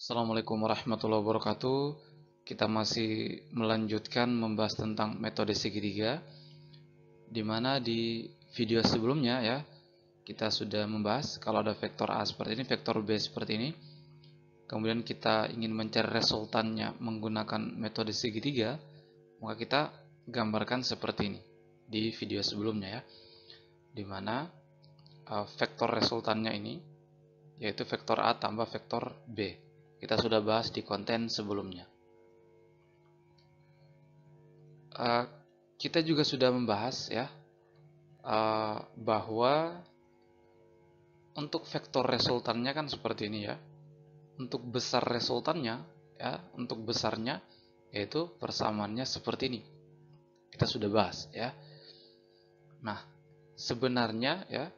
Assalamualaikum warahmatullahi wabarakatuh. Kita masih melanjutkan membahas tentang metode segitiga, di mana di video sebelumnya ya kita sudah membahas kalau ada vektor A seperti ini, vektor B seperti ini. Kemudian kita ingin mencari resultannya menggunakan metode segitiga, maka kita gambarkan seperti ini di video sebelumnya ya, di mana vektor resultannya ini yaitu vektor A tambah vektor B. Kita sudah bahas di konten sebelumnya. Kita juga sudah membahas ya bahwa untuk vektor resultannya kan seperti ini ya. Untuk besar resultannya ya, untuk besarnya yaitu persamaannya seperti ini. Kita sudah bahas ya. Nah, sebenarnya ya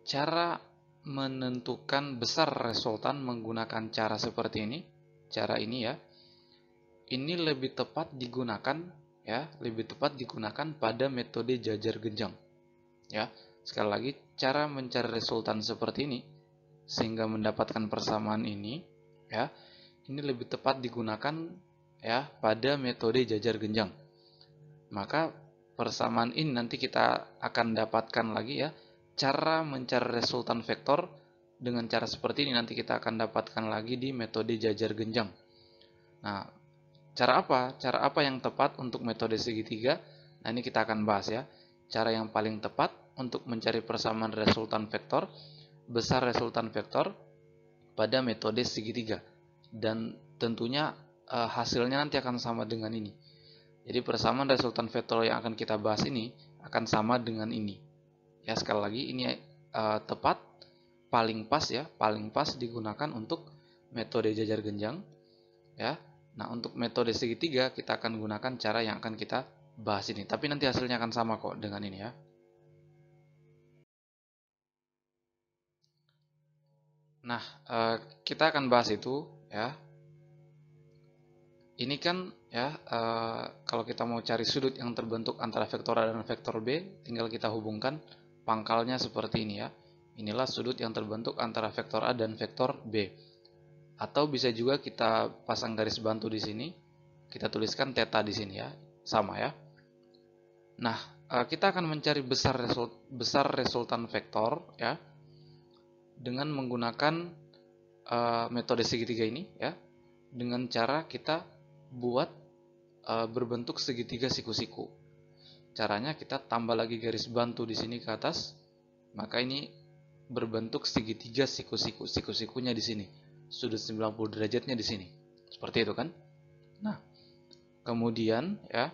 cara menentukan besar resultan menggunakan cara seperti ini, cara ini ya. Ini lebih tepat digunakan ya, lebih tepat digunakan pada metode jajar genjang. Ya, sekali lagi cara mencari resultan seperti ini sehingga mendapatkan persamaan ini ya, ini lebih tepat digunakan ya pada metode jajar genjang. Maka persamaan ini nanti kita akan dapatkan lagi ya, cara mencari resultan vektor dengan cara seperti ini nanti kita akan dapatkan lagi di metode jajar genjang. Nah, cara apa? Cara apa yang tepat untuk metode segitiga? Nah, ini kita akan bahas ya. Cara yang paling tepat untuk mencari persamaan resultan vektor, besar resultan vektor pada metode segitiga. Dan tentunya hasilnya nanti akan sama dengan ini. Jadi persamaan resultan vektor yang akan kita bahas ini akan sama dengan ini. Ya, sekali lagi ini tepat, paling pas ya, paling pas digunakan untuk metode jajar genjang ya. Nah, untuk metode segitiga kita akan gunakan cara yang akan kita bahas ini. Tapi nanti hasilnya akan sama kok dengan ini ya. Nah, kita akan bahas itu ya. Ini kan ya, kalau kita mau cari sudut yang terbentuk antara vektor A dan vektor B, tinggal kita hubungkan pangkalnya seperti ini ya. Inilah sudut yang terbentuk antara vektor A dan vektor B. Atau bisa juga kita pasang garis bantu di sini, kita tuliskan theta di sini ya, sama ya. Nah, kita akan mencari besar resultan vektor ya dengan menggunakan metode segitiga ini ya, dengan cara kita buat berbentuk segitiga siku-siku. Caranya kita tambah lagi garis bantu di sini ke atas, maka ini berbentuk segitiga siku-siku. Siku-sikunya di sini, sudut 90 derajatnya di sini. Seperti itu kan? Nah, kemudian ya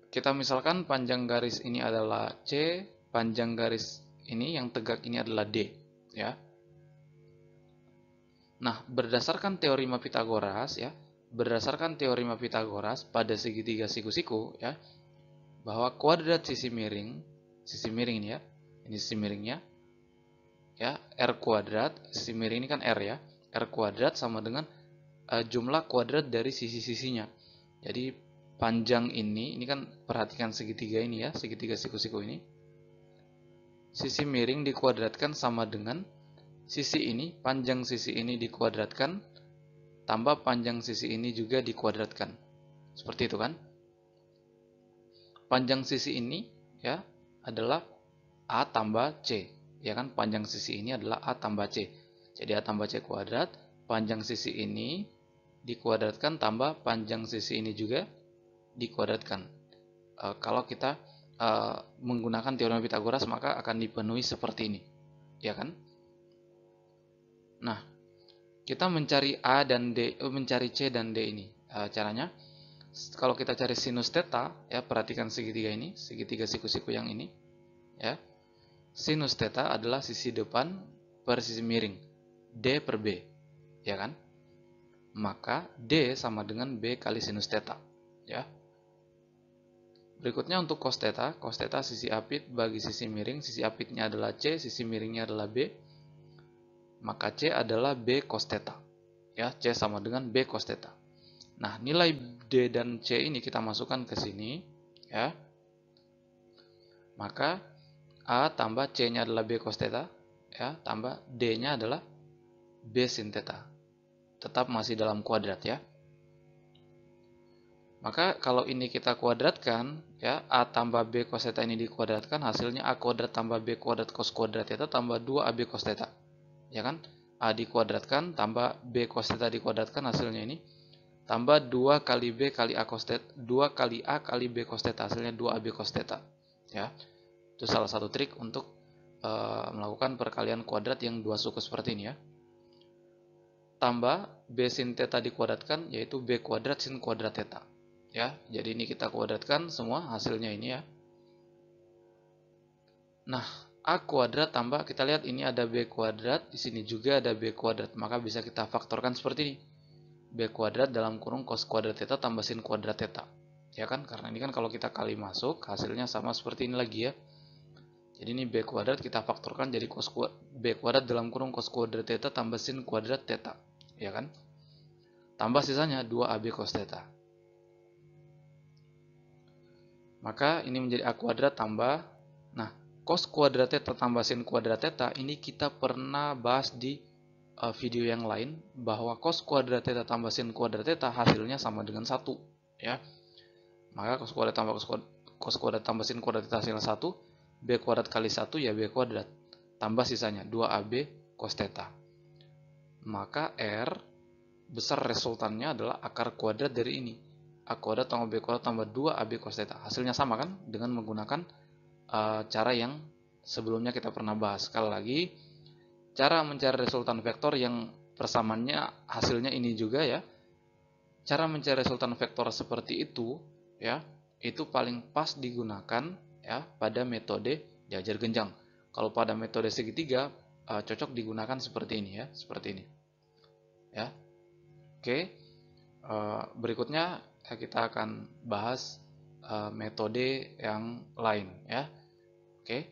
kita misalkan panjang garis ini adalah C, panjang garis ini yang tegak ini adalah D, ya. Nah, berdasarkan teorema Pitagoras ya, berdasarkan teorema Pitagoras pada segitiga siku-siku ya, bahwa kuadrat sisi miring ini ya, ini sisi miringnya ya, R kuadrat, sisi miring ini kan R ya, R kuadrat sama dengan jumlah kuadrat dari sisi-sisinya. Jadi panjang ini kan perhatikan segitiga ini ya, segitiga siku-siku ini. Sisi miring dikuadratkan sama dengan sisi ini, panjang sisi ini dikuadratkan tambah panjang sisi ini juga dikuadratkan. Seperti itu kan? Panjang sisi ini ya adalah A tambah C. Ya kan? Panjang sisi ini adalah A tambah C. Jadi A tambah C kuadrat, panjang sisi ini dikuadratkan tambah panjang sisi ini juga dikuadratkan. Kalau kita menggunakan teorema Pitagoras maka akan dipenuhi seperti ini, ya kan? Nah, kita mencari A dan D, mencari C dan D ini. Caranya, kalau kita cari sinus theta, ya perhatikan segitiga ini, segitiga siku-siku yang ini, ya. Sinus theta adalah sisi depan per sisi miring, D per B, ya kan? Maka D sama dengan B kali sinus theta, ya. Berikutnya untuk cos theta sisi apit bagi sisi miring, sisi apitnya adalah C, sisi miringnya adalah B, maka C adalah B cos theta. Ya, C sama dengan B cos theta. Nah, nilai D dan C ini kita masukkan ke sini, ya. Maka A tambah C-nya adalah B cos theta, ya, tambah D-nya adalah B sin theta. Tetap masih dalam kuadrat ya. Maka kalau ini kita kuadratkan, ya, A tambah B cos theta ini dikuadratkan, hasilnya A kuadrat tambah B kuadrat cos kuadrat theta tambah 2AB cos theta. Ya kan? A dikuadratkan tambah B cos theta dikuadratkan, hasilnya ini tambah 2 kali B kali A cos theta, 2 kali A kali B cos theta, hasilnya 2AB cos theta. Ya. Itu salah satu trik untuk melakukan perkalian kuadrat yang dua suku seperti ini ya. Tambah B sin theta dikuadratkan, yaitu B kuadrat sin kuadrat theta. Ya, jadi ini kita kuadratkan semua hasilnya ini ya. Nah, A kuadrat tambah, kita lihat ini ada B kuadrat, di sini juga ada B kuadrat, maka bisa kita faktorkan seperti ini. B kuadrat dalam kurung cos kuadrat theta tambah sin kuadrat theta. Ya kan, karena ini kan kalau kita kali masuk, hasilnya sama seperti ini lagi ya. Jadi ini B kuadrat kita faktorkan jadi cos B kuadrat dalam kurung cos kuadrat theta tambah sin kuadrat theta. Ya kan? Tambah sisanya 2AB cos theta. Maka ini menjadi A kuadrat tambah, nah, cos kuadrat theta tambah sin kuadrat theta ini kita pernah bahas di video yang lain, bahwa cos kuadrat theta tambah sin kuadrat theta hasilnya sama dengan 1 ya. Maka cos kuadrat tambah sin kuadrat theta hasilnya 1, B kuadrat kali 1 ya B kuadrat, tambah sisanya 2AB cos theta. Maka R besar resultannya adalah akar kuadrat dari ini, A kuadrat tambah B kuadrat tambah 2AB cos theta. Hasilnya sama kan dengan menggunakan cara yang sebelumnya kita pernah bahas. Sekali lagi, cara mencari resultan vektor yang persamaannya hasilnya ini juga ya. Cara mencari resultan vektor seperti itu ya, itu paling pas digunakan ya pada metode jajar genjang. Kalau pada metode segitiga cocok digunakan seperti ini ya, seperti ini. Ya. Oke. Berikutnya kita akan bahas metode yang lain ya. Oke.